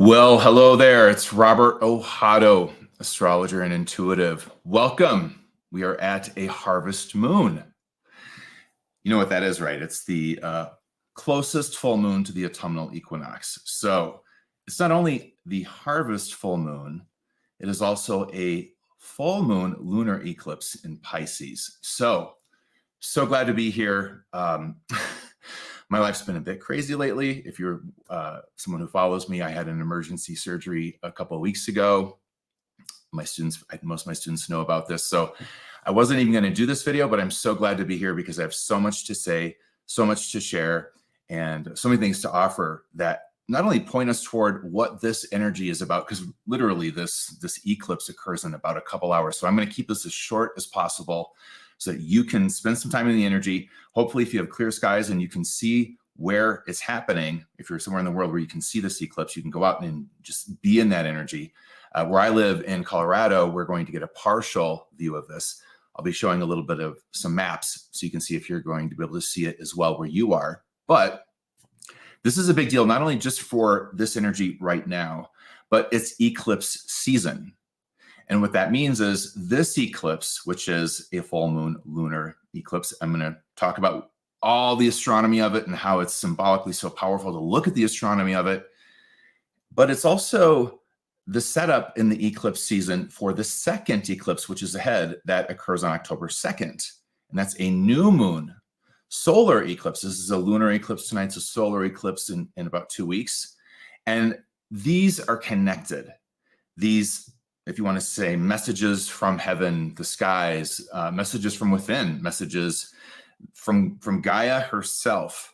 Well, hello there. It's Robert Ohado, astrologer and intuitive. Welcome. We are at a harvest moon. You know what that is, right? It's the closest full moon to the autumnal equinox. So it's not only the harvest full moon, it is also a full moon lunar eclipse in Pisces. So glad to be here. My life's been a bit crazy lately. If you're someone who follows me, I had an emergency surgery a couple of weeks ago. Most of my students know about this. So I wasn't even going to do this video, but I'm so glad to be here because I have so much to say, so much to share, and so many things to offer that not only point us toward what this energy is about, because literally this eclipse occurs in about a couple hours. So I'm going to keep this as short as possible so that you can spend some time in the energy. Hopefully, if you have clear skies and you can see where it's happening, if you're somewhere in the world where you can see this eclipse, you can go out and just be in that energy. Where I live in Colorado, we're going to get a partial view of this. I'll be showing a little bit of some maps so you can see if you're going to be able to see it as well where you are. But this is a big deal, not only just for this energy right now, but it's eclipse season. And what that means is this eclipse, which is a full moon lunar eclipse, I'm going to talk about all the astronomy of it and how it's symbolically so powerful to look at the astronomy of it. But it's also the setup in the eclipse season for the second eclipse, which is ahead, that occurs on October 2nd. And that's a new moon solar eclipse. This is a lunar eclipse tonight. It's a solar eclipse in about 2 weeks. And these are connected. These, if you want to say, messages from heaven, the skies, messages from within, messages from Gaia herself.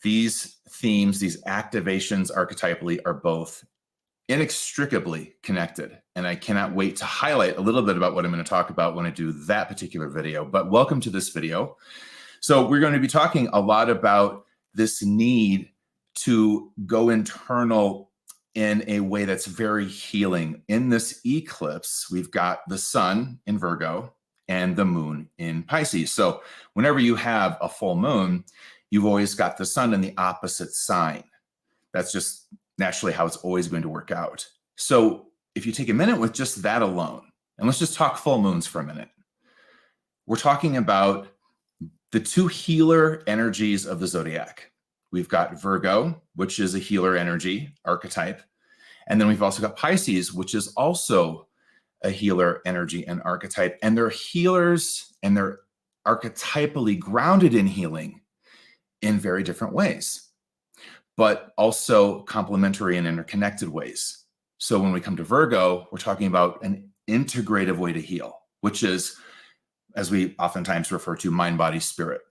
These themes, these activations archetypally are both inextricably connected. And I cannot wait to highlight a little bit about what I'm going to talk about when I do that particular video. But welcome to this video. So we're going to be talking a lot about this need to go internal in a way that's very healing. In this eclipse, we've got the sun in Virgo and the moon in Pisces. So whenever you have a full moon, you've always got the sun in the opposite sign. That's just naturally how it's always going to work out. So if you take a minute with just that alone, and let's just talk full moons for a minute, we're talking about the two healer energies of the zodiac. We've got Virgo, which is a healer energy archetype. And then we've also got Pisces, which is also a healer energy and archetype. And they're healers and they're archetypally grounded in healing in very different ways, but also complementary and interconnected ways. So when we come to Virgo, we're talking about an integrative way to heal, which is, as we oftentimes refer to, mind, body, spirit.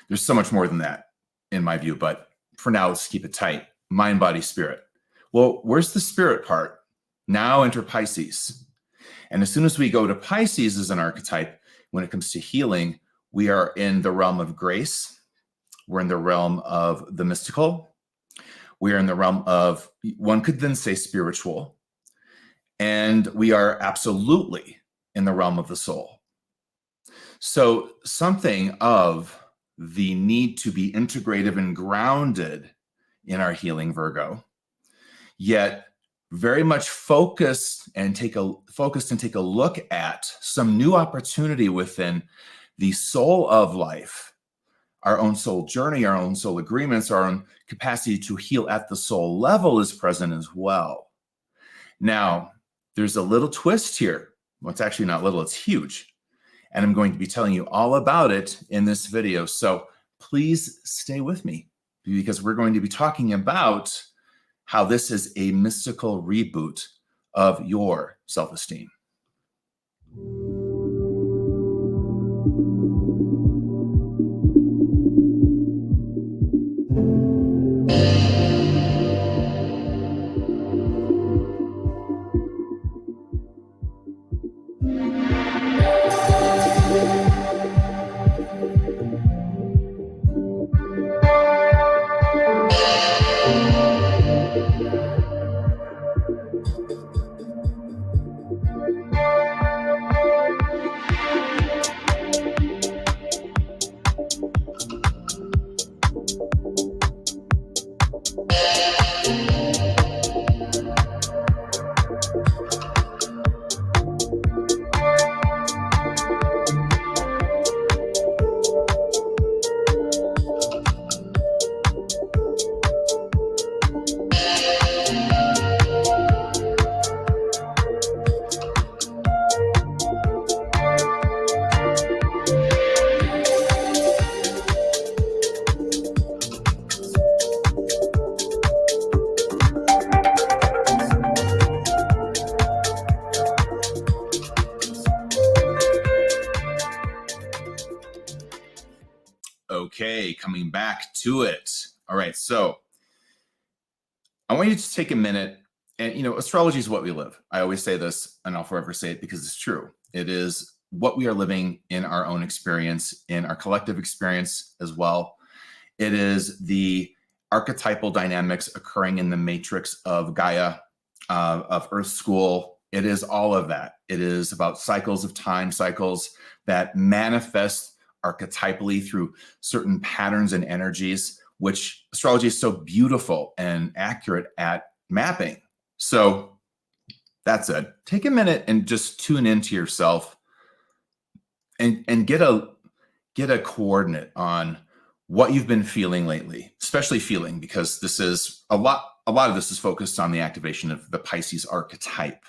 There's so much more than that in my view, but for now, let's keep it tight. Mind, body, spirit. Well, where's the spirit part? Now enter Pisces. And as soon as we go to Pisces as an archetype, when it comes to healing, we are in the realm of grace. We're in the realm of the mystical. We are in the realm of, one could then say, spiritual. And we are absolutely in the realm of the soul. So something of the need to be integrative and grounded in our healing Virgo, yet very much focused and take a look at some new opportunity within the soul of life, our own soul journey, our own soul agreements, our own capacity to heal at the soul level is present as well. Now, there's a little twist here. Well, it's actually not little, it's huge. And I'm going to be telling you all about it in this video. So please stay with me because we're going to be talking about how this is a mystical reboot of your self-esteem. back to it. All right, so I want you to take a minute, and astrology is what we live. I always say this, and I'll forever say it because it's true. It is what we are living in our own experience, in our collective experience as well. It is the archetypal dynamics occurring in the matrix of Gaia, of Earth School. It is all of that. It is about cycles of time, cycles that manifest archetypally through certain patterns and energies, which astrology is so beautiful and accurate at mapping. So that's it. Take a minute and just tune into yourself and get a coordinate on what you've been feeling lately, especially feeling, because this is a lot of this is focused on the activation of the Pisces archetype.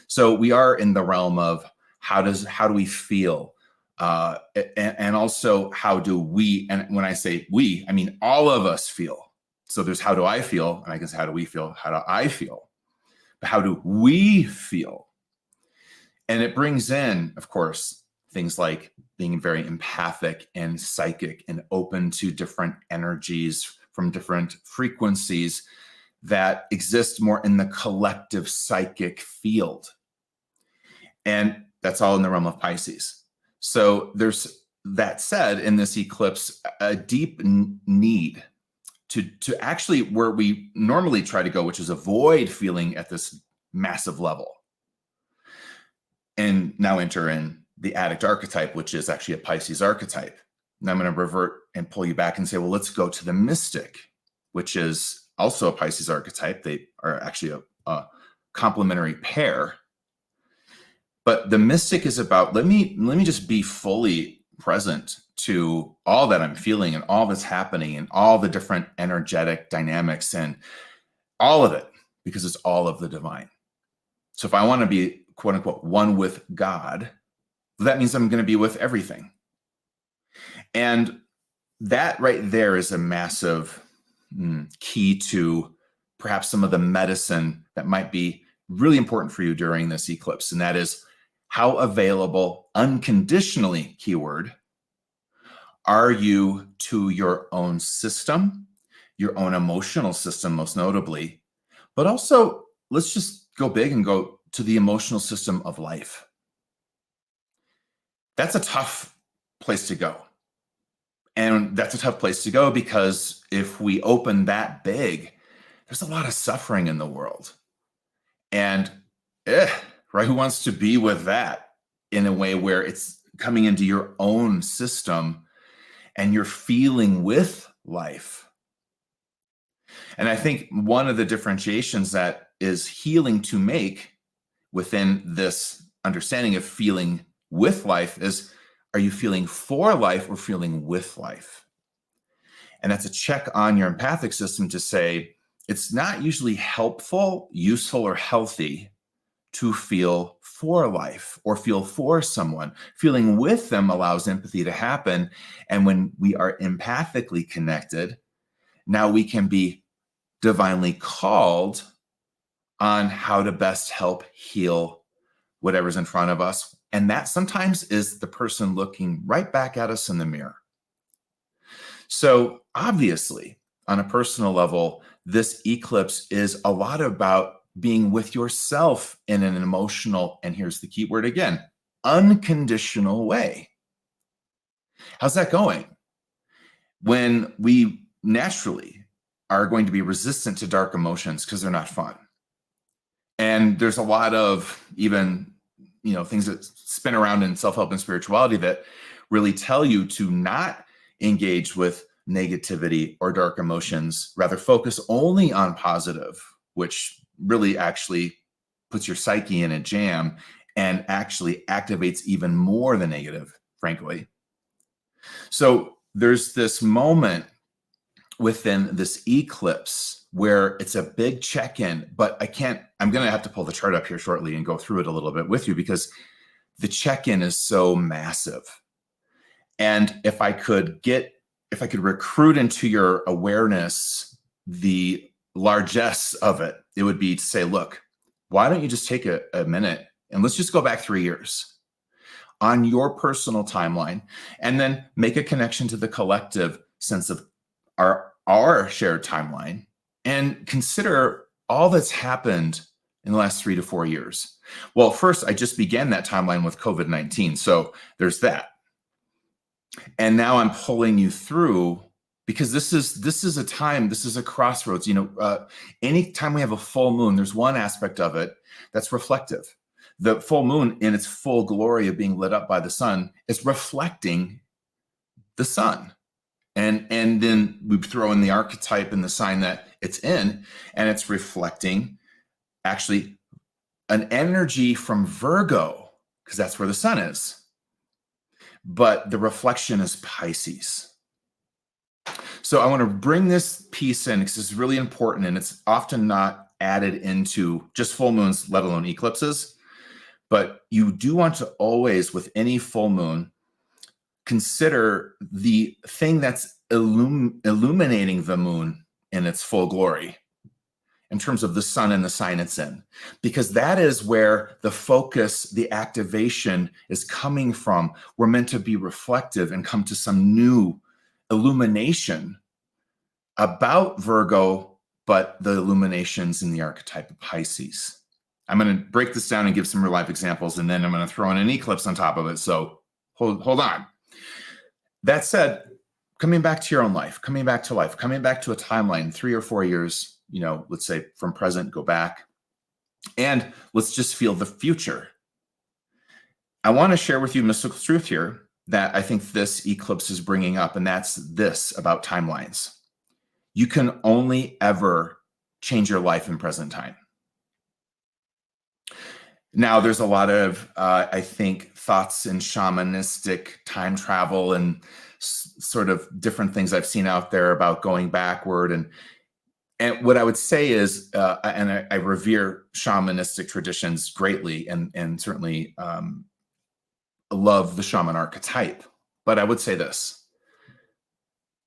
So we are in the realm of how do we feel, and also how do we, and when I say we, I mean all of us feel. So there's how do I feel, and I guess how do we feel, how do I feel, but how do we feel? And it brings in, of course, things like being very empathic and psychic and open to different energies from different frequencies that exist more in the collective psychic field. And that's all in the realm of Pisces. So there's, that said, in this eclipse, a deep need to actually where we normally try to go, which is avoid feeling at this massive level. And now enter in the addict archetype, which is actually a Pisces archetype. And I'm going to revert and pull you back and say, well, let's go to the mystic, which is also a Pisces archetype. They are actually a complementary pair. But the mystic is about, let me just be fully present to all that I'm feeling and all that's happening and all the different energetic dynamics and all of it, because it's all of the divine. So if I want to be, quote unquote, one with God, that means I'm going to be with everything. And that right there is a massive key to perhaps some of the medicine that might be really important for you during this eclipse. And that is, how available unconditionally, keyword, are you to your own system, your own emotional system, most notably, but also let's just go big and go to the emotional system of life. That's a tough place to go. And that's a tough place to go because if we open that big, there's a lot of suffering in the world. And right, who wants to be with that in a way where it's coming into your own system and you're feeling with life? And I think one of the differentiations that is healing to make within this understanding of feeling with life is, are you feeling for life or feeling with life? And that's a check on your empathic system to say, it's not usually helpful, useful, or healthy to feel for life or feel for someone. Feeling with them allows empathy to happen. And when we are empathically connected, now we can be divinely called on how to best help heal whatever's in front of us. And that sometimes is the person looking right back at us in the mirror. So obviously, on a personal level, this eclipse is a lot about being with yourself in an emotional, and here's the key word again, unconditional way. How's that going? When we naturally are going to be resistant to dark emotions because they're not fun. And there's a lot of even, things that spin around in self-help and spirituality that really tell you to not engage with negativity or dark emotions, rather focus only on positive, which really actually puts your psyche in a jam and actually activates even more the negative, frankly. So there's this moment within this eclipse where it's a big check-in, but I'm going to have to pull the chart up here shortly and go through it a little bit with you because the check-in is so massive. And if I could recruit into your awareness the largesse of it, it would be to say, look, why don't you just take a minute and let's just go back 3 years on your personal timeline and then make a connection to the collective sense of our shared timeline and consider all that's happened in the last 3 to 4 years. Well, first, I just began that timeline with COVID-19. So there's that. And now I'm pulling you through because this is a time, this is a crossroads. Anytime we have a full moon, there's one aspect of it that's reflective. The full moon in its full glory of being lit up by the sun is reflecting the sun. And then we throw in the archetype and the sign that it's in, and it's reflecting actually an energy from Virgo, because that's where the sun is. But the reflection is Pisces. So I want to bring this piece in because it's really important, and it's often not added into just full moons, let alone eclipses. But you do want to always, with any full moon, consider the thing that's illuminating the moon in its full glory in terms of the sun and the sign it's in, because that is where the focus, the activation is coming from. We're meant to be reflective and come to some new illumination about Virgo, but the illuminations in the archetype of Pisces. I'm going to break this down and give some real life examples, and then I'm going to throw in an eclipse on top of it. So hold on. That said, coming back to your own life, coming back to life, coming back to a timeline, 3 or 4 years, let's say from present, go back, and let's just feel the future. I want to share with you mystical truth here that I think this eclipse is bringing up, and that's this about timelines. You can only ever change your life in present time. Now, there's a lot of, I think, thoughts in shamanistic time travel and sort of different things I've seen out there about going backward. And what I would say is, and I revere shamanistic traditions greatly, and certainly love the shaman archetype. But I would say this,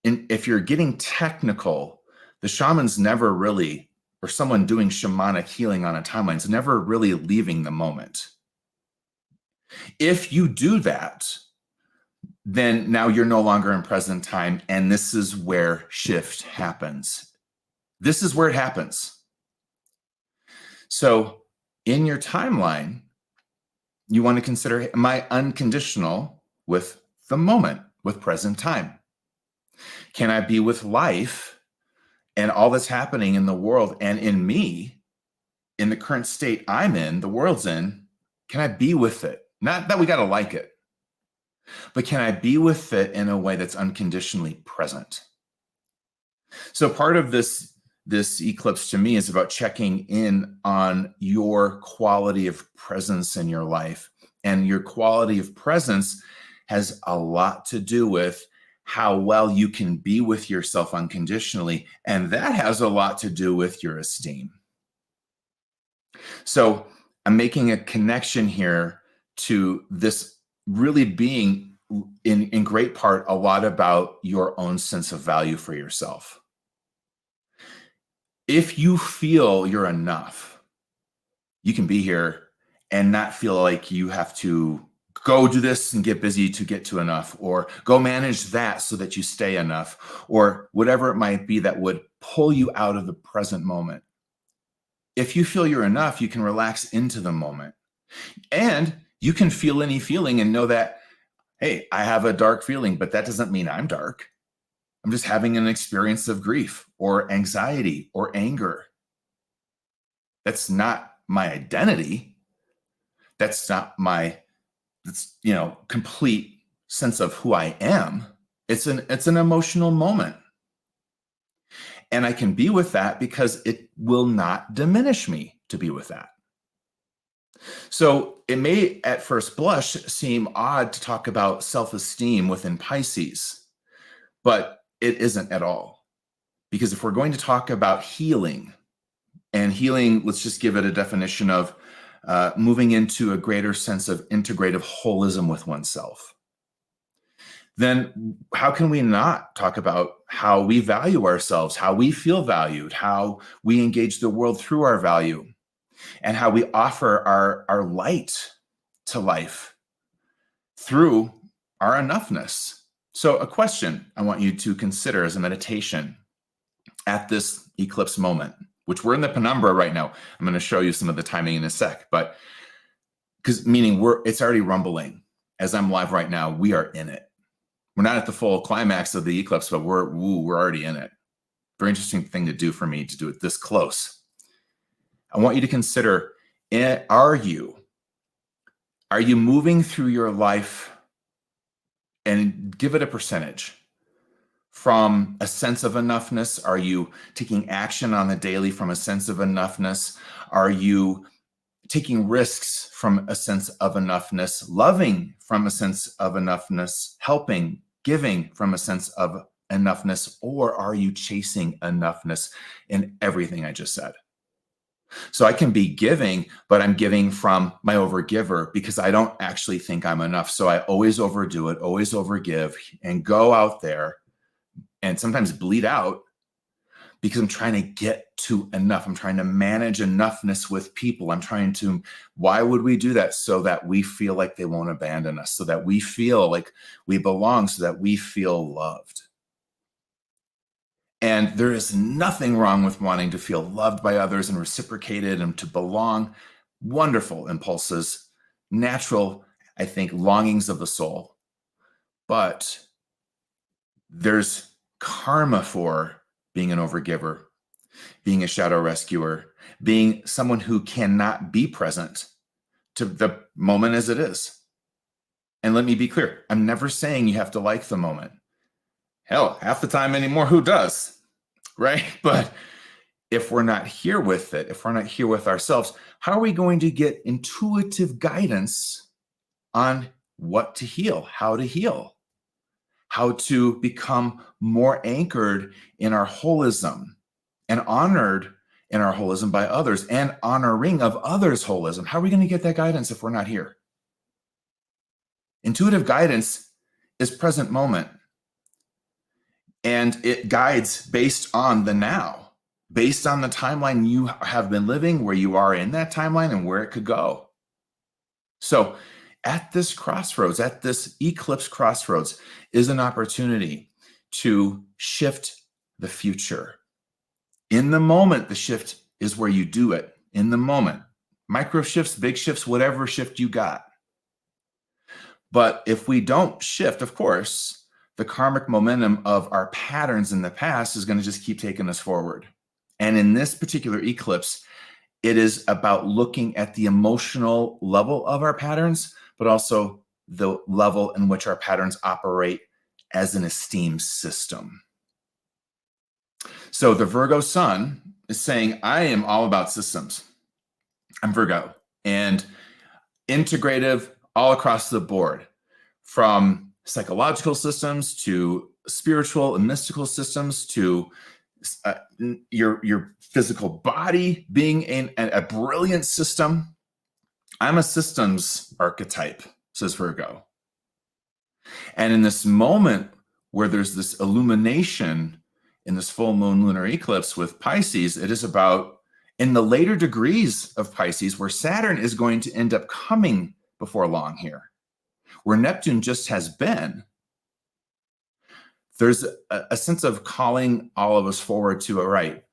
if you're getting technical, the shaman's never really, or someone doing shamanic healing on a timeline is never really leaving the moment. If you do that, then now you're no longer in present time, and this is where shift happens. This is where it happens. So in your timeline, you want to consider, am I unconditional with the moment, with present time? Can I be with life and all that's happening in the world and in me, in the current state I'm in, the world's in? Can I be with it? Not that we got to like it, but can I be with it in a way that's unconditionally present? So part of this eclipse to me is about checking in on your quality of presence in your life. And your quality of presence has a lot to do with how well you can be with yourself unconditionally. And that has a lot to do with your esteem. So I'm making a connection here to this really being in great part a lot about your own sense of value for yourself. If you feel you're enough, you can be here and not feel like you have to go do this and get busy to get to enough, or go manage that so that you stay enough, or whatever it might be that would pull you out of the present moment. If you feel you're enough, you can relax into the moment. And you can feel any feeling and know that, hey, I have a dark feeling, but that doesn't mean I'm dark. I'm just having an experience of grief or anxiety or anger. That's not my identity. That's not my, complete sense of who I am. It's an emotional moment. And I can be with that because it will not diminish me to be with that. So it may at first blush seem odd to talk about self-esteem within Pisces, but it isn't at all. Because if we're going to talk about healing, and healing, let's just give it a definition of moving into a greater sense of integrative holism with oneself, then how can we not talk about how we value ourselves, how we feel valued, how we engage the world through our value, and how we offer our light to life through our enoughness? So a question I want you to consider as a meditation at this eclipse moment, which we're in the penumbra right now. I'm going to show you some of the timing in a sec, but because meaning it's already rumbling. As I'm live right now, we are in it. We're not at the full climax of the eclipse, but we're already in it. Very interesting thing to do for me to do it this close. I want you to consider, are you moving through your life, and give it a percentage, from a sense of enoughness? Are you taking action on the daily from a sense of enoughness? Are you taking risks from a sense of enoughness, loving from a sense of enoughness, helping, giving from a sense of enoughness? Or are you chasing enoughness in everything I just said? So I can be giving, but I'm giving from my overgiver because I don't actually think I'm enough. So I always overdo it, always overgive, and go out there and sometimes bleed out because I'm trying to get to enough. I'm trying to manage enoughness with people. Why would we do that? So that we feel like they won't abandon us, so that we feel like we belong, so that we feel loved. And there is nothing wrong with wanting to feel loved by others and reciprocated and to belong. Wonderful impulses, natural, I think, longings of the soul. But there's karma for being an overgiver, being a shadow rescuer, being someone who cannot be present to the moment as it is. And let me be clear, I'm never saying you have to like the moment. Hell, half the time anymore, who does? Right? But if we're not here with it, if we're not here with ourselves, how are we going to get intuitive guidance on what to heal, how to become more anchored in our holism and honored in our holism by others and honoring of others' holism? How are we going to get that guidance if we're not here? Intuitive guidance is present moment. And it guides based on the now, based on the timeline you have been living, where you are in that timeline and where it could go. So at this crossroads, at this eclipse crossroads, is an opportunity to shift the future. In the moment, the shift is where you do it. In the moment. Micro shifts, big shifts, whatever shift you got. But if we don't shift, of course, the karmic momentum of our patterns in the past is going to just keep taking us forward. And in this particular eclipse, it is about looking at the emotional level of our patterns, but also the level in which our patterns operate as an esteem system. So the Virgo sun is saying, I am all about systems. I'm Virgo, and integrative all across the board, from psychological systems to spiritual and mystical systems to your physical body being a brilliant system. I'm a systems archetype, says Virgo. And in this moment where there's this illumination in this full moon lunar eclipse with Pisces, it is about, in the later degrees of Pisces, where Saturn is going to end up coming before long here, where Neptune just has been, there's a sense of calling all of us forward to, all right,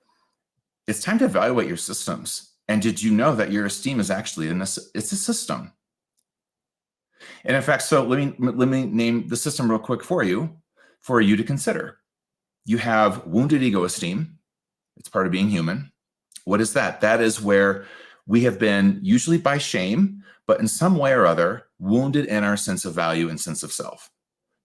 it's time to evaluate your systems. And did you know that your esteem is actually it's a system? And in fact, so let me name the system real quick for you to consider. You have wounded ego esteem. It's part of being human. What is that? That is where we have been, usually by shame, but in some way or other, wounded in our sense of value and sense of self.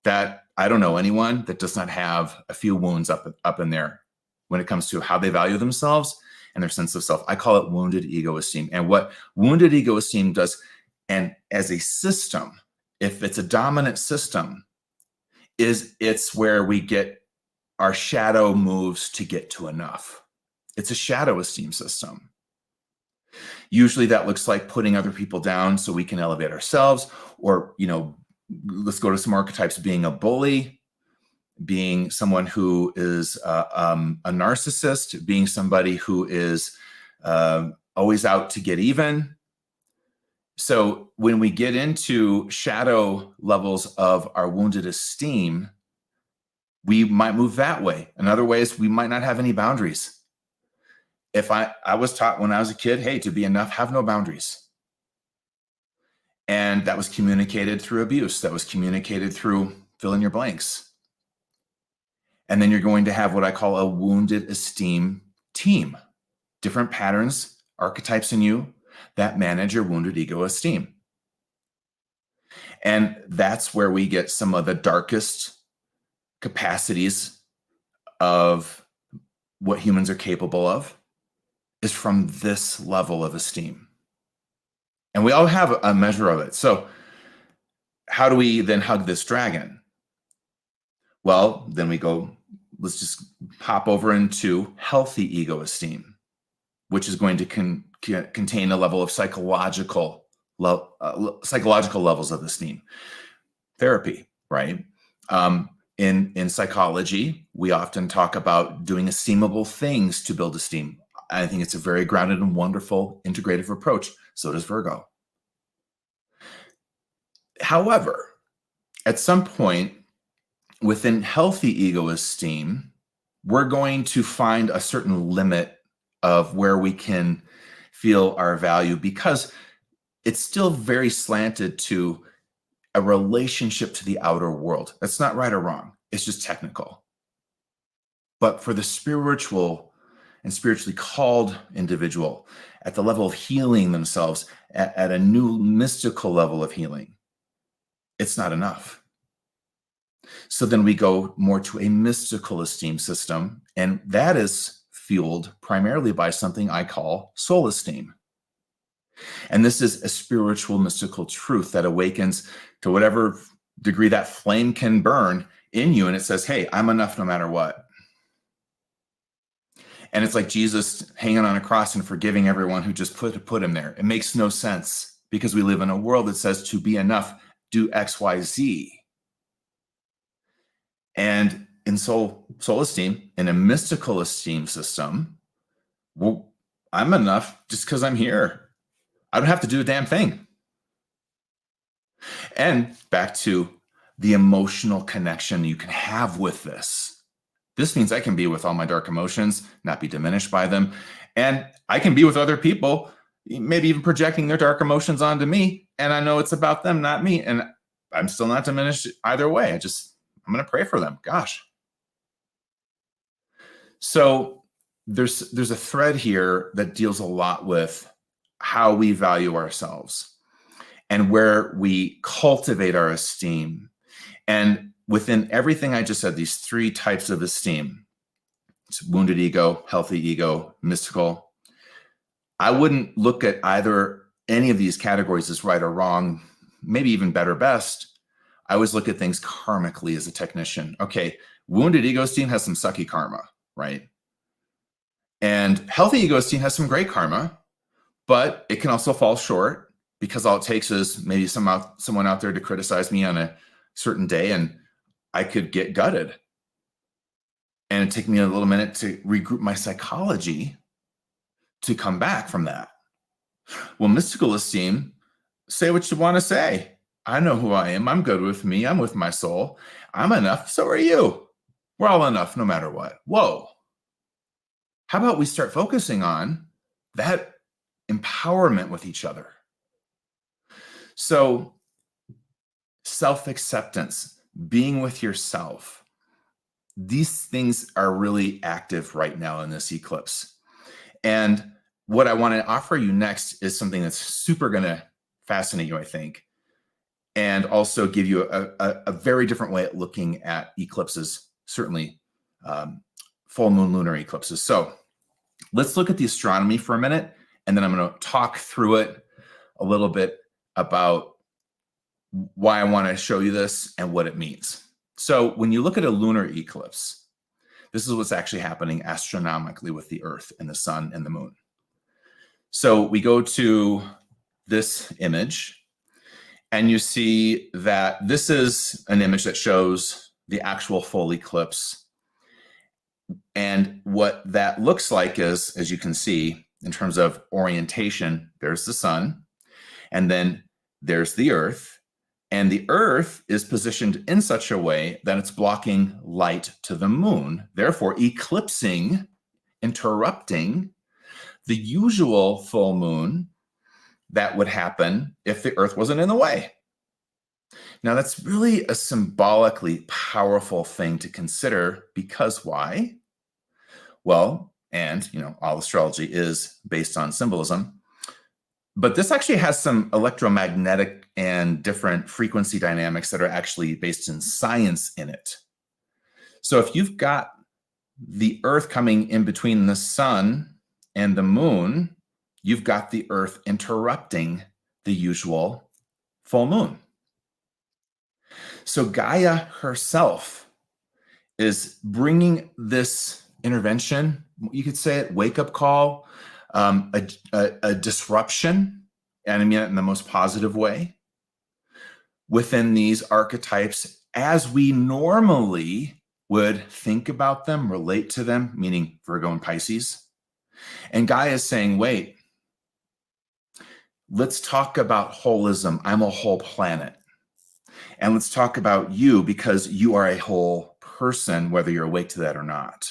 That I don't know anyone that does not have a few wounds up in there when it comes to how they value themselves and their sense of self. I call it wounded ego esteem. And what wounded ego esteem does, and as a system, if it's a dominant system, is it's where we get our shadow moves to get to enough. It's a shadow esteem system. Usually that looks like putting other people down so we can elevate ourselves, or, let's go to some archetypes: being a bully, being someone who is a narcissist, being somebody who is always out to get even. So when we get into shadow levels of our wounded esteem, we might move that way. In other ways, we might not have any boundaries. If I was taught when I was a kid, hey, to be enough, have no boundaries. And that was communicated through abuse. That was communicated through fill in your blanks. And then you're going to have what I call a wounded esteem team. Different patterns, archetypes in you that manage your wounded ego esteem. And that's where we get some of the darkest capacities of what humans are capable of, is from this level of esteem. And we all have a measure of it. So how do we then hug this dragon? Well, then we go, let's just hop over into healthy ego esteem, which is going to contain a level of psychological levels of esteem. Therapy, right? In psychology, we often talk about doing esteemable things to build esteem. I think it's a very grounded and wonderful integrative approach. So does Virgo. However, at some point within healthy ego esteem, we're going to find a certain limit of where we can feel our value, because it's still very slanted to a relationship to the outer world. That's not right or wrong. It's just technical. But for the spiritual and spiritually called individual at the level of healing themselves, at a new mystical level of healing, it's not enough. So then we go more to a mystical esteem system, and that is fueled primarily by something I call SoulEsteem. And this is a spiritual mystical truth that awakens to whatever degree that flame can burn in you, and it says, hey, I'm enough no matter what. And it's like Jesus hanging on a cross and forgiving everyone who just put him there. It makes no sense, because we live in a world that says to be enough, do X, Y, Z. And in SoulEsteem, in a mystical esteem system, well, I'm enough just because I'm here. I don't have to do a damn thing. And back to the emotional connection you can have with this. This means I can be with all my dark emotions, not be diminished by them. And I can be with other people, maybe even projecting their dark emotions onto me. And I know it's about them, not me. And I'm still not diminished either way. I'm going to pray for them. Gosh. So there's a thread here that deals a lot with how we value ourselves and where we cultivate our esteem. And within everything I just said, these three types of esteem, it's wounded ego, healthy ego, mystical. I wouldn't look at any of these categories as right or wrong, maybe even better, best. I always look at things karmically as a technician. Okay, wounded ego esteem has some sucky karma, right? And healthy ego esteem has some great karma, but it can also fall short, because all it takes is maybe someone out there to criticize me on a certain day, and I could get gutted. And it'd take me a little minute to regroup my psychology to come back from that. Well, mystical esteem, say what you want to say. I know who I am. I'm good with me. I'm with my soul. I'm enough. So are you. We're all enough no matter what. Whoa. How about we start focusing on that empowerment with each other? So self-acceptance, being with yourself, these things are really active right now in this eclipse. And what I want to offer you next is something that's super going to fascinate you, I think, and also give you a very different way at looking at eclipses, certainly full moon lunar eclipses. So let's look at the astronomy for a minute, and then I'm going to talk through it a little bit about why I want to show you this and what it means. So when you look at a lunar eclipse, this is what's actually happening astronomically with the Earth and the sun and the moon. So we go to this image, and you see that this is an image that shows the actual full eclipse. And what that looks like is, as you can see, in terms of orientation, there's the sun, and then there's the Earth, And the Earth is positioned in such a way that it's blocking light to the moon, therefore eclipsing, interrupting the usual full moon that would happen if the Earth wasn't in the way. Now, that's really a symbolically powerful thing to consider because why? Well, and all astrology is based on symbolism, but this actually has some electromagnetic and different frequency dynamics that are actually based in science in it. So if you've got the Earth coming in between the sun and the moon, you've got the Earth interrupting the usual full moon. So Gaia herself is bringing this intervention, you could say it, wake-up call, a disruption, and I mean it in the most positive way, within these archetypes as we normally would think about them, relate to them, meaning Virgo and Pisces. And Gaia is saying, wait, let's talk about holism. I'm a whole planet. And let's talk about you because you are a whole person, whether you're awake to that or not.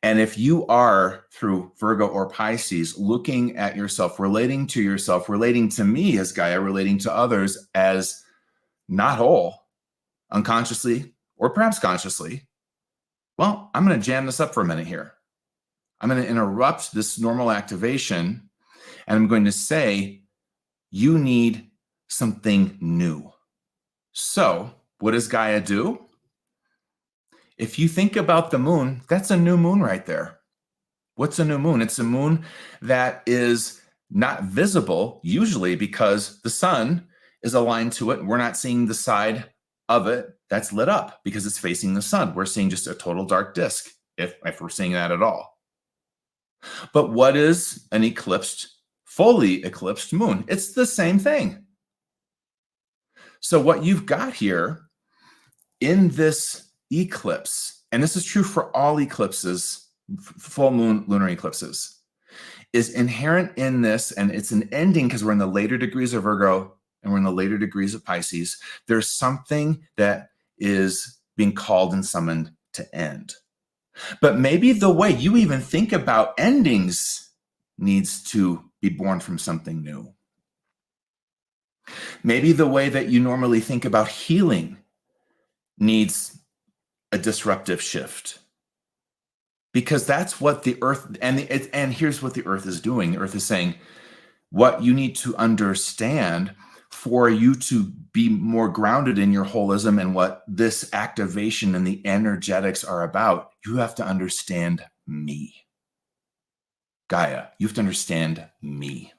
And if you are, through Virgo or Pisces, looking at yourself, relating to me as Gaia, relating to others as not whole, unconsciously or perhaps consciously, well, I'm going to jam this up for a minute here. I'm going to interrupt this normal activation, and I'm going to say, you need something new. So what does Gaia do? If you think about the moon, that's a new moon right there. What's a new moon? It's a moon that is not visible usually because the sun is aligned to it. We're not seeing the side of it that's lit up because it's facing the sun. We're seeing just a total dark disk, if we're seeing that at all. But what is an fully eclipsed moon? It's the same thing. So what you've got here in this eclipse, and this is true for all eclipses, full moon lunar eclipses, is inherent in this, and it's an ending because we're in the later degrees of Virgo and we're in the later degrees of Pisces. There's something that is being called and summoned to end. But maybe the way you even think about endings needs to be born from something new. Maybe the way that you normally think about healing needs a disruptive shift. Because that's what the Earth, and here's what the Earth is doing. The Earth is saying, what you need to understand for you to be more grounded in your holism and what this activation and the energetics are about, you have to understand me. Gaia, you have to understand me.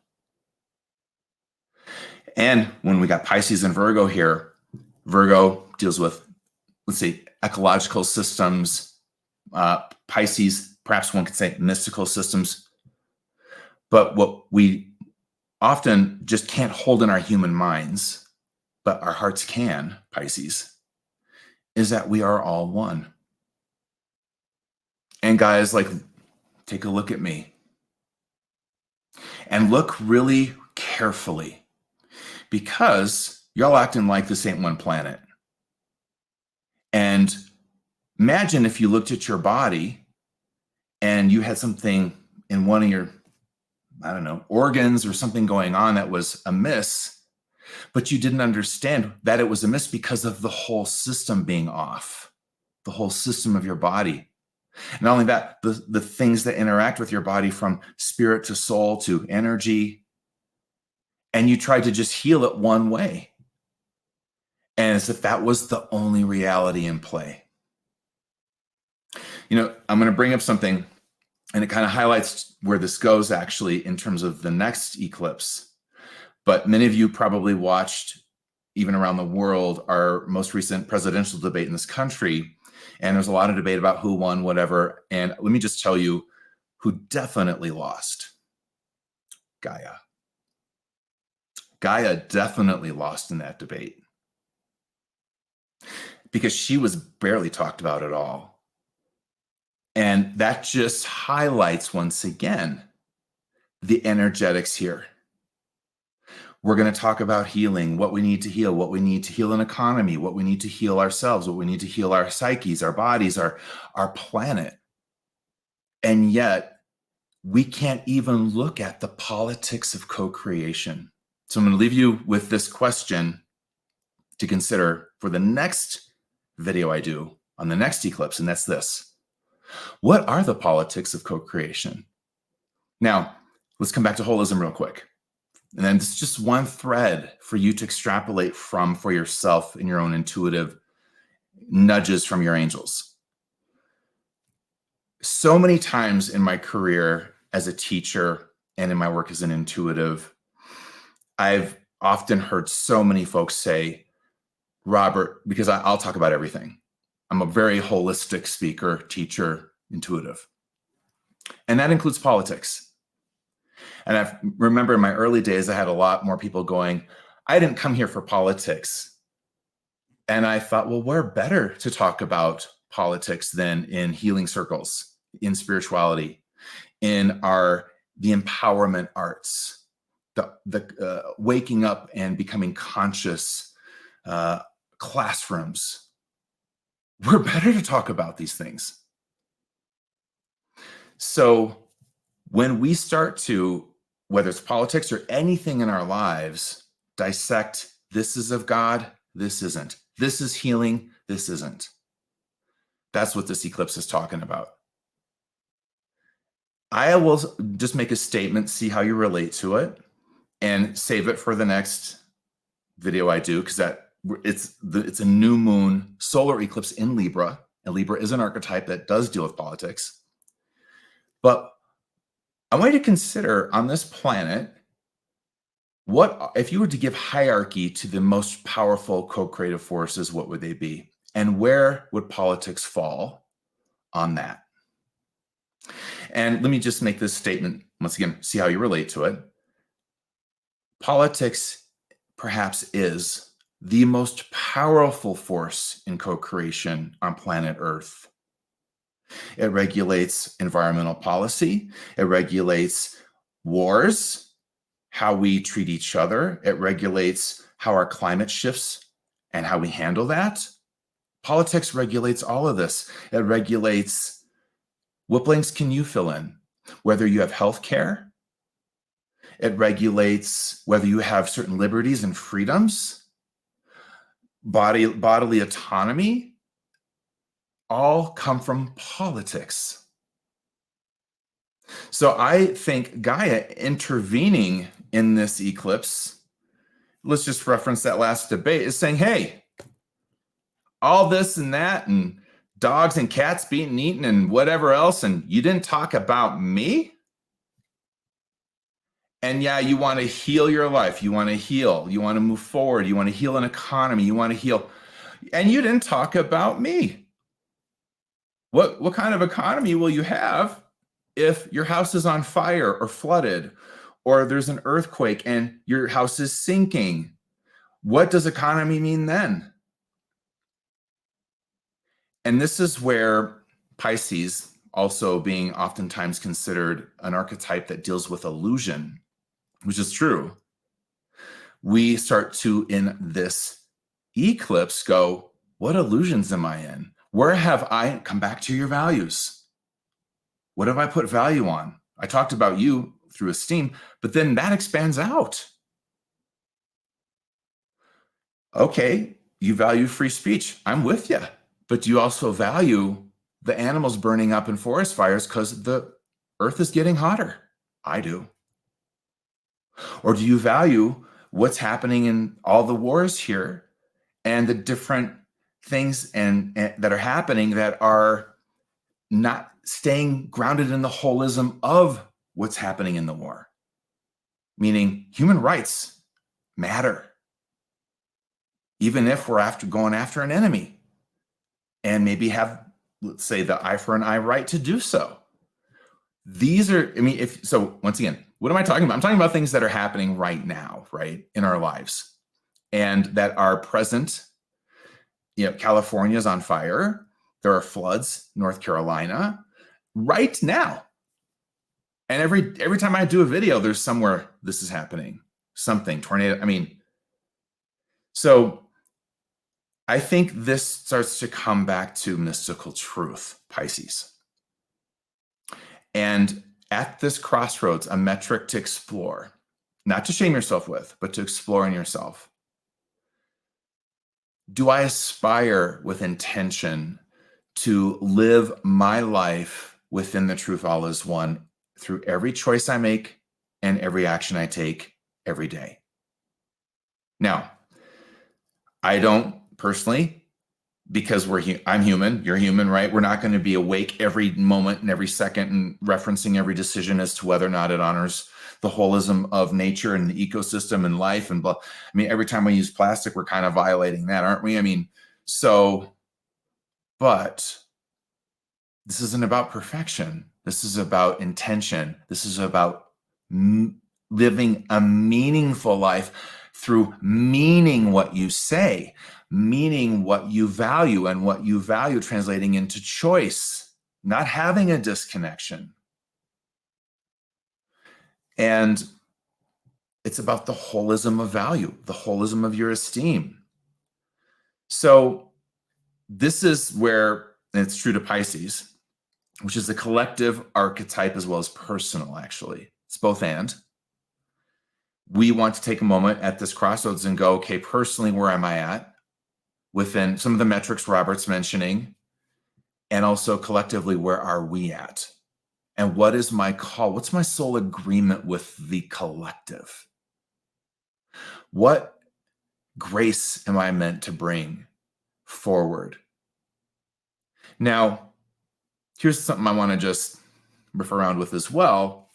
And when we got Pisces and Virgo here, Virgo deals with, let's say, ecological systems. Pisces, perhaps one could say mystical systems. But what we often just can't hold in our human minds, but our hearts can, Pisces, is that we are all one. And guys, like, take a look at me. And look really carefully, because y'all acting like this ain't one planet. And imagine if you looked at your body and you had something in one of your, I don't know, organs or something going on that was amiss, but you didn't understand that it was amiss because of the whole system being off, the whole system of your body. Not only that, the things that interact with your body from spirit to soul to energy, and you tried to just heal it one way. And as if that was the only reality in play. You know, I'm going to bring up something, and it kind of highlights where this goes actually in terms of the next eclipse. But many of you probably watched, even around the world, our most recent presidential debate in this country. And there's a lot of debate about who won, whatever. And let me just tell you who definitely lost. Gaia. Gaia definitely lost in that debate, because she was barely talked about at all. And that just highlights once again the energetics here. We're going to talk about healing, what we need to heal, what we need to heal in economy, what we need to heal ourselves, what we need to heal our psyches, our bodies, our planet. And yet we can't even look at the politics of co-creation. So I'm going to leave you with this question to consider for the next video I do on the next eclipse, and that's this. What are the politics of co-creation? Now, let's come back to holism real quick. And then it's just one thread for you to extrapolate from for yourself in your own intuitive nudges from your angels. So many times in my career as a teacher and in my work as an intuitive, I've often heard so many folks say, Robert, because I'll talk about everything. I'm a very holistic speaker, teacher, intuitive. And that includes politics. And I remember in my early days, I had a lot more people going, I didn't come here for politics. And I thought, well, we're better to talk about politics than in healing circles, in spirituality, in the empowerment arts, the waking up and becoming conscious classrooms. We're better to talk about these things. So when we start to, whether it's politics or anything in our lives, dissect, this is of God, this isn't. This is healing, this isn't. That's what this eclipse is talking about. I will just make a statement, see how you relate to it, and save it for the next video I do, because it's a new moon solar eclipse in Libra, and Libra is an archetype that does deal with politics. But I want you to consider on this planet, what if you were to give hierarchy to the most powerful co-creative forces, what would they be? And where would politics fall on that? And let me just make this statement once again, see how you relate to it. Politics perhaps is the most powerful force in co-creation on planet Earth. It regulates environmental policy. It regulates wars, how we treat each other. It regulates how our climate shifts and how we handle that. Politics regulates all of this. It regulates what blanks can you fill in, whether you have health care. It regulates whether you have certain liberties and freedoms, bodily autonomy. All come from politics. So I think Gaia intervening in this eclipse, let's just reference that last debate, is saying, hey, all this and that and dogs and cats being eaten and whatever else, and you didn't talk about me? And yeah, you want to heal your life. You want to heal. You want to move forward. You want to heal an economy. You want to heal. And you didn't talk about me. What kind of economy will you have if your house is on fire or flooded, or there's an earthquake and your house is sinking? What does economy mean then? And this is where Pisces, also being oftentimes considered an archetype that deals with illusion, which is true, we start to, in this eclipse, go, what illusions am I in? Where have I come back to your values? What have I put value on? I talked about you through esteem, but then that expands out. Okay, you value free speech. I'm with you. But do you also value the animals burning up in forest fires because the earth is getting hotter? I do. Or do you value what's happening in all the wars here and the different things and that are happening that are not staying grounded in the holism of what's happening in the war? Meaning human rights matter, even if we're going after an enemy, and maybe have, let's say, the eye for an eye right to do so. These are, so once again, what am I talking about? I'm talking about things that are happening right now, right, in our lives, and that are present. California's on fire. There are floods, North Carolina, right now. And every time I do a video, there's somewhere this is happening. something, tornado. I mean, so I think this starts to come back to mystical truth, Pisces. And at this crossroads, a metric to explore, not to shame yourself with, but to explore in yourself. Do I aspire with intention to live my life within the truth all is one through every choice I make and every action I take every day? Now, I don't personally, because I'm human, you're human, right? We're not going to be awake every moment and every second and referencing every decision as to whether or not it honors the holism of nature and the ecosystem and life and blah. I mean, every time we use plastic, we're kind of violating that, aren't we? I mean, but this isn't about perfection. This is about intention. This is about living a meaningful life through meaning what you say, meaning what you value, and what you value translating into choice, not having a disconnection. And it's about the holism of value, the holism of your esteem. So this is where, and it's true to Pisces, which is the collective archetype as well as personal, actually. It's both and. We want to take a moment at this crossroads and go, okay, personally, where am I at within some of the metrics Robert's mentioning? And also collectively, where are we at? And what is my call? What's my soul agreement with the collective? What grace am I meant to bring forward? Now, here's something I want to just riff around with as well.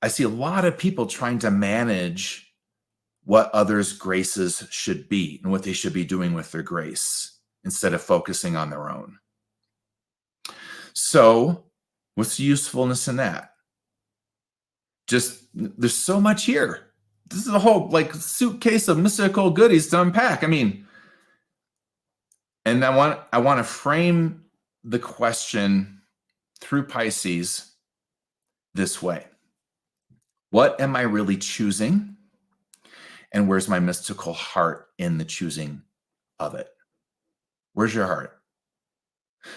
I see a lot of people trying to manage what others' graces should be and what they should be doing with their grace instead of focusing on their own. So what's the usefulness in that? Just, there's so much here. This is a whole suitcase of mystical goodies to unpack. I mean, and I want to frame the question through Pisces this way. What am I really choosing? And where's my mystical heart in the choosing of it? Where's your heart?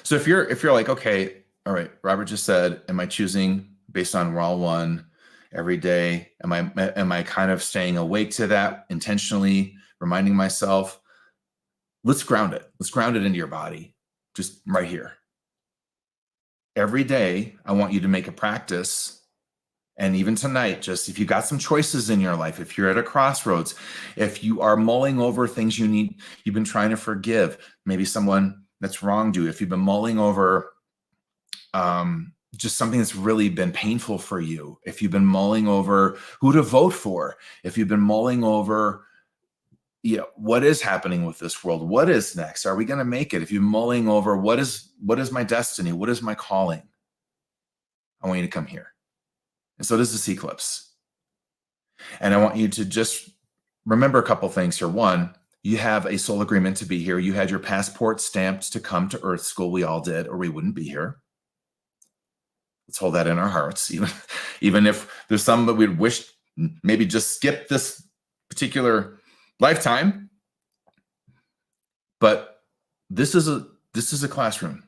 So if you're like, okay, all right, Robert just said, am I choosing based on raw one every day? Am I kind of staying awake to that intentionally, reminding myself? Let's ground it. Let's ground it into your body, just right here. Every day, I want you to make a practice. And even tonight, just if you got some choices in your life, if you're at a crossroads, if you are mulling over things you've been trying to forgive, maybe someone that's wronged you, if you've been mulling over just something that's really been painful for you, if you've been mulling over who to vote for, if you've been mulling over, what is happening with this world? What is next? Are we going to make it? If you're mulling over what is my destiny? What is my calling? I want you to come here. And so does this eclipse. And I want you to just remember a couple things here. One, you have a soul agreement to be here. You had your passport stamped to come to Earth School. We all did, or we wouldn't be here. Let's hold that in our hearts. Even if there's some that we'd wish maybe just skip this particular lifetime. But this is a classroom.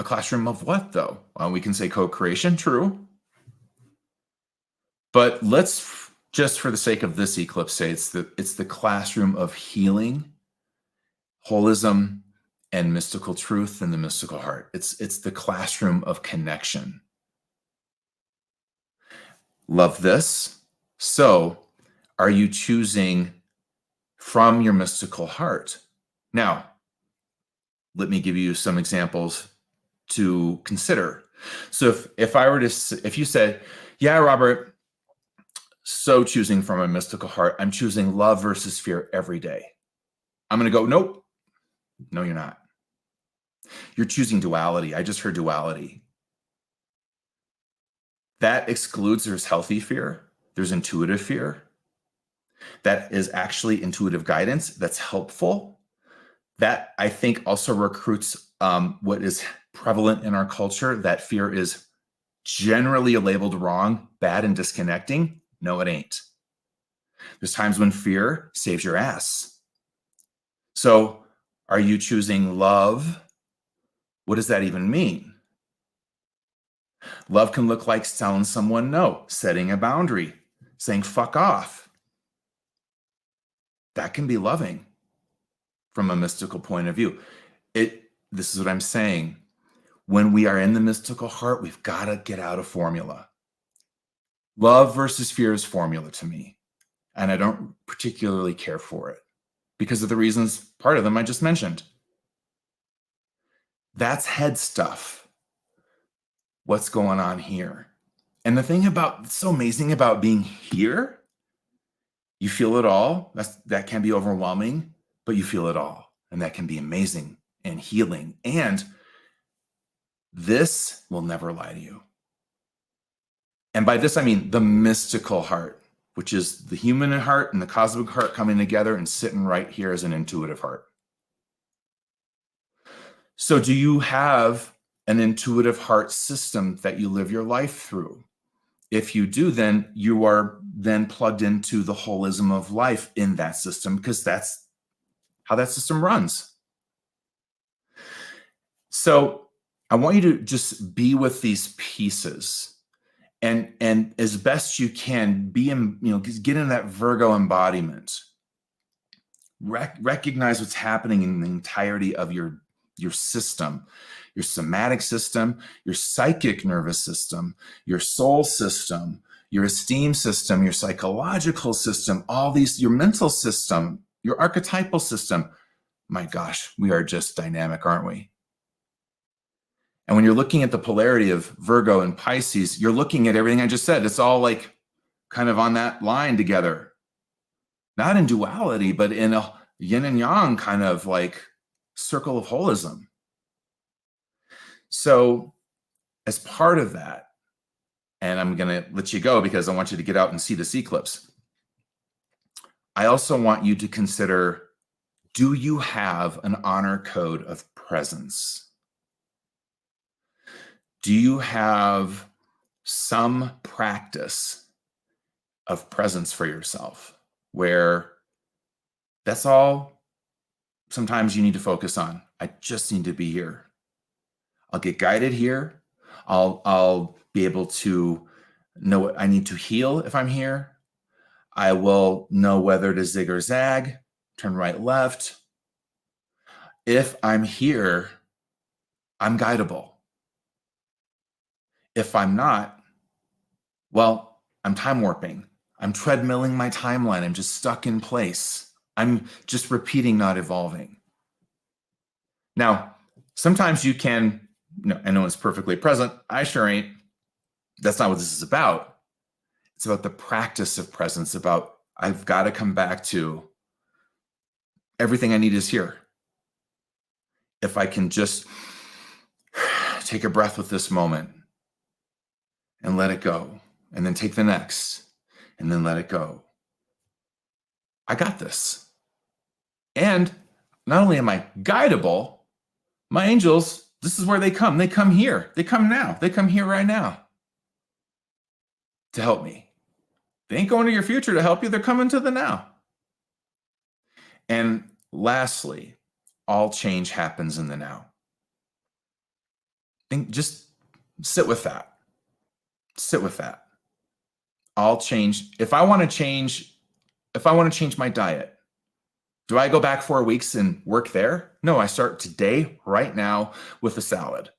A classroom of what, though? We can say co-creation, true. But let's just, for the sake of this eclipse, say it's the classroom of healing, holism, and mystical truth and the mystical heart. It's the classroom of connection. Love this. So, are you choosing from your mystical heart? Now, let me give you some examples to consider. So if you said, yeah, Robert, so choosing from a mystical heart, I'm choosing love versus fear every day. I'm going to go, nope. No, you're not. You're choosing duality. I just heard duality. That excludes there's healthy fear. There's intuitive fear. That is actually intuitive guidance. That's helpful. That, I think, also recruits what is prevalent in our culture, that fear is generally labeled wrong, bad, and disconnecting. No, it ain't. There's times when fear saves your ass. So are you choosing love? What does that even mean? Love can look like telling someone no, setting a boundary, saying fuck off. That can be loving from a mystical point of view. This is what I'm saying. When we are in the mystical heart, we've got to get out of formula. Love versus fear is formula to me, and I don't particularly care for it because of the reasons, part of them I just mentioned. That's head stuff. What's going on here? And the thing that's so amazing about being here, you feel it all. That can be overwhelming, but you feel it all. And that can be amazing and healing. And this will never lie to you. And by this, I mean the mystical heart, which is the human heart and the cosmic heart coming together and sitting right here as an intuitive heart. So do you have an intuitive heart system that you live your life through? If you do, then you are then plugged into the holism of life in that system, because that's how that system runs. So I want you to just be with these pieces and as best you can be in, get in that Virgo embodiment. Recognize what's happening in the entirety of your system, your somatic system, your psychic nervous system, your soul system, your esteem system, your psychological system, all these, your mental system, your archetypal system. My gosh, we are just dynamic, aren't we? And when you're looking at the polarity of Virgo and Pisces, you're looking at everything I just said. It's all like kind of on that line together. Not in duality, but in a yin and yang kind of like circle of holism. So as part of that, and I'm going to let you go because I want you to get out and see this eclipse, I also want you to consider, do you have an honor code of presence? Do you have some practice of presence for yourself where that's all sometimes you need to focus on? I just need to be here. I'll get guided here. I'll be able to know what I need to heal if I'm here. I will know whether to zig or zag, turn right, left. If I'm here, I'm guidable. If I'm not, well, I'm time warping. I'm treadmilling my timeline. I'm just stuck in place. I'm just repeating, not evolving. Now, sometimes you can, I know it's perfectly present. I sure ain't. That's not what this is about. It's about the practice of presence, about I've got to come back to everything I need is here. If I can just take a breath with this moment and let it go, and then take the next, and then let it go. I got this. And not only am I guidable, my angels, this is where they come. They come here. They come now. They come here right now to help me. They ain't going to your future to help you. They're coming to the now. And lastly, all change happens in the now. Just sit with that. Sit with that. I'll change. If I want to change my diet, do I go back 4 weeks and work there? No, I start today, right now, with a salad.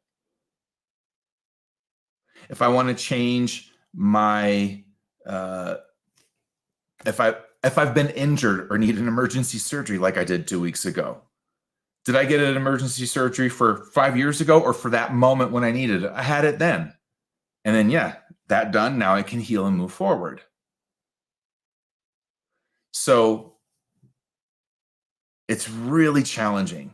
If I want to change my, if I've been injured or need an emergency surgery like I did 2 weeks ago, did I get an emergency surgery for 5 years ago or for that moment when I needed it? I had it then. And then, yeah, that done. Now I can heal and move forward. So it's really challenging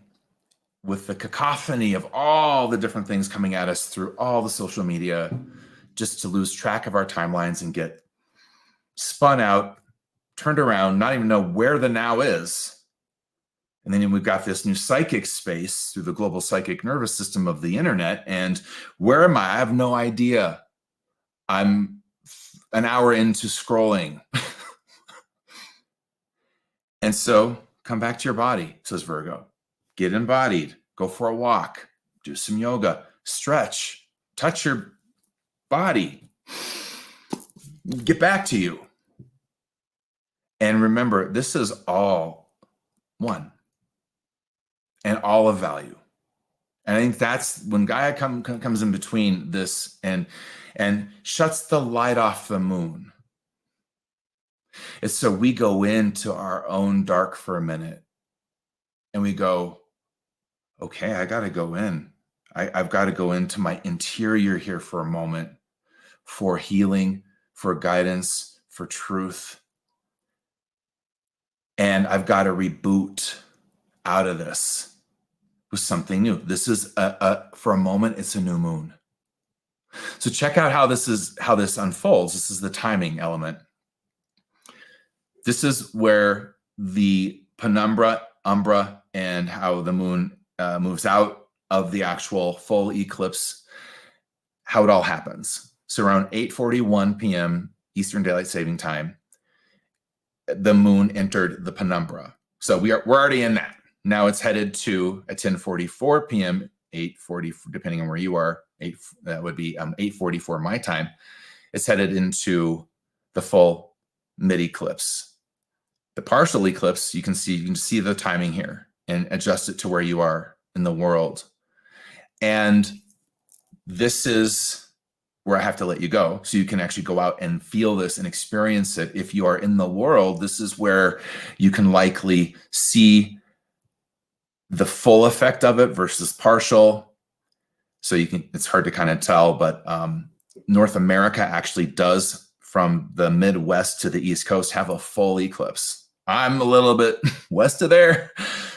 with the cacophony of all the different things coming at us through all the social media, just to lose track of our timelines and get spun out, turned around, not even know where the now is. And then we've got this new psychic space through the global psychic nervous system of the internet. And where am I? I have no idea. I'm an hour into scrolling. And so come back to your body, says Virgo. Get embodied, go for a walk, do some yoga, stretch, touch your body, get back to you. And remember, this is all one and all of value. And I think that's when Gaia comes in between this and shuts the light off the moon. It's so we go into our own dark for a minute and we go, okay, I got to go in. I've got to go into my interior here for a moment for healing, for guidance, for truth. And I've got to reboot out of this with something new. This is for a moment, it's a new moon. So check out how this unfolds. This is the timing element. This is where the penumbra, umbra, and how the moon moves out of the actual full eclipse, how it all happens. So around 8:41 p.m. Eastern Daylight Saving Time, the moon entered the penumbra. So we're already in that. Now it's headed to at 10:44 p.m., 8:40, depending on where you are, that would be 8:44 my time. It's headed into the full mid-eclipse. The partial eclipse, you can see the timing here and adjust it to where you are in the world. And this is where I have to let you go so you can actually go out and feel this and experience it. If you are in the world, this is where you can likely see the full effect of it versus partial. So it's hard to kind of tell, but North America actually does, from the Midwest to the East Coast, have a full eclipse. I'm a little bit west of there.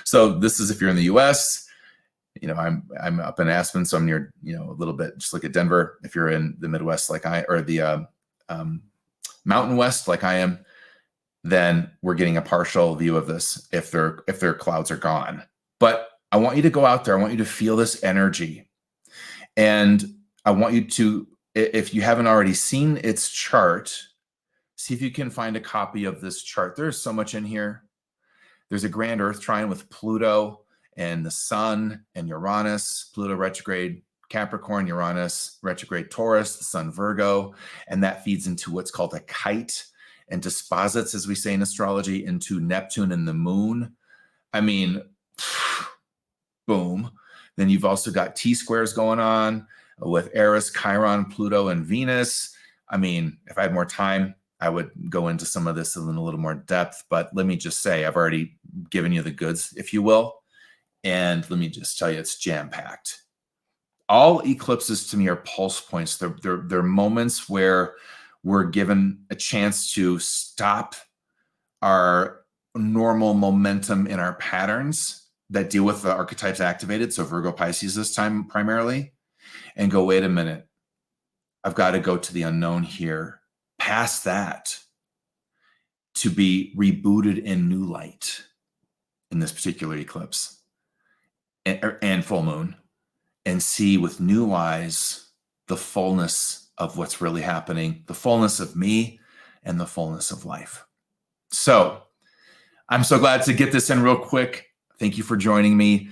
So this is if you're in the US. I'm up in Aspen, so I'm near, a little bit, just look at Denver. If you're in the Midwest or the Mountain West like I am, then we're getting a partial view of this if their clouds are gone. But I want you to go out there. I want you to feel this energy. And I want you to, if you haven't already seen its chart, see if you can find a copy of this chart. There's so much in here. There's a grand Earth trine with Pluto and the Sun and Uranus, Pluto retrograde Capricorn, Uranus retrograde Taurus, the Sun Virgo, and that feeds into what's called a kite and disposits, as we say in astrology, into Neptune and the moon. I mean, boom. Then you've also got T-squares going on with Eris, Chiron, Pluto, and Venus. I mean, if I had more time, I would go into some of this in a little more depth, but let me just say, I've already given you the goods, if you will. And let me just tell you, it's jam-packed. All eclipses to me are pulse points. They're moments where we're given a chance to stop our normal momentum in our patterns that deal with the archetypes activated. So Virgo, Pisces this time primarily, and go, wait a minute. I've got to go to the unknown here. Past that to be rebooted in new light in this particular eclipse and full moon, and see with new eyes the fullness of what's really happening, the fullness of me and the fullness of life. So I'm so glad to get this in real quick. Thank you for joining me.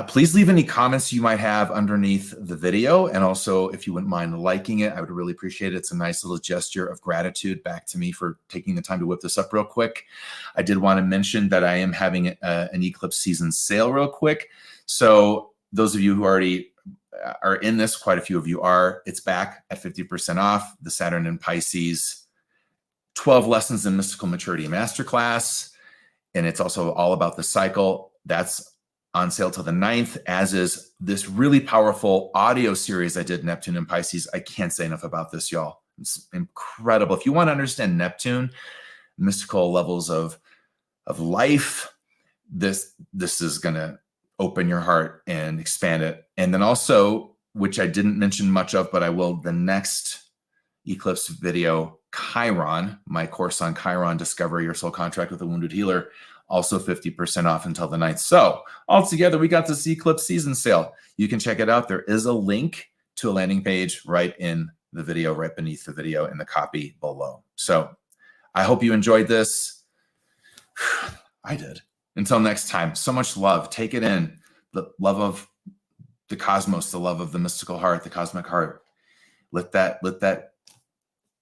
Please leave any comments you might have underneath the video. And also, if you wouldn't mind liking it, I would really appreciate it. It's a nice little gesture of gratitude back to me for taking the time to whip this up real quick. I did want to mention that I am having an eclipse season sale real quick. So those of you who already are in this, quite a few of you are, it's back at 50% off. The Saturn in Pisces 12 Lessons in Mystical Maturity Masterclass. And it's also all about the cycle. That's on sale till the 9th, as is this really powerful audio series I did, Neptune and Pisces. I can't say enough about this, y'all. It's incredible. If you want to understand Neptune, mystical levels of life, this is going to open your heart and expand it. And then also, which I didn't mention much of, but I will, the next eclipse video, Chiron, my course on Chiron, Discover Your Soul Contract with a Wounded Healer, also 50% off until the 9th. So altogether, we got this eclipse season sale. You can check it out. There is a link to a landing page right in the video, right beneath the video, in the copy below. So I hope you enjoyed this. I did. Until next time, so much love. Take it in. The love of the cosmos, the love of the mystical heart, the cosmic heart. Let that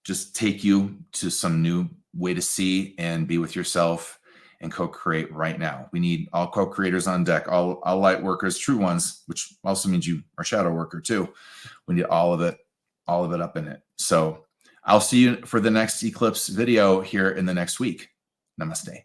just take you to some new way to see and be with yourself and co-create right now. We need all co-creators on deck, all light workers, true ones, which also means you are shadow worker too. We need all of it up in it. So I'll see you for the next eclipse video here in the next week. Namaste.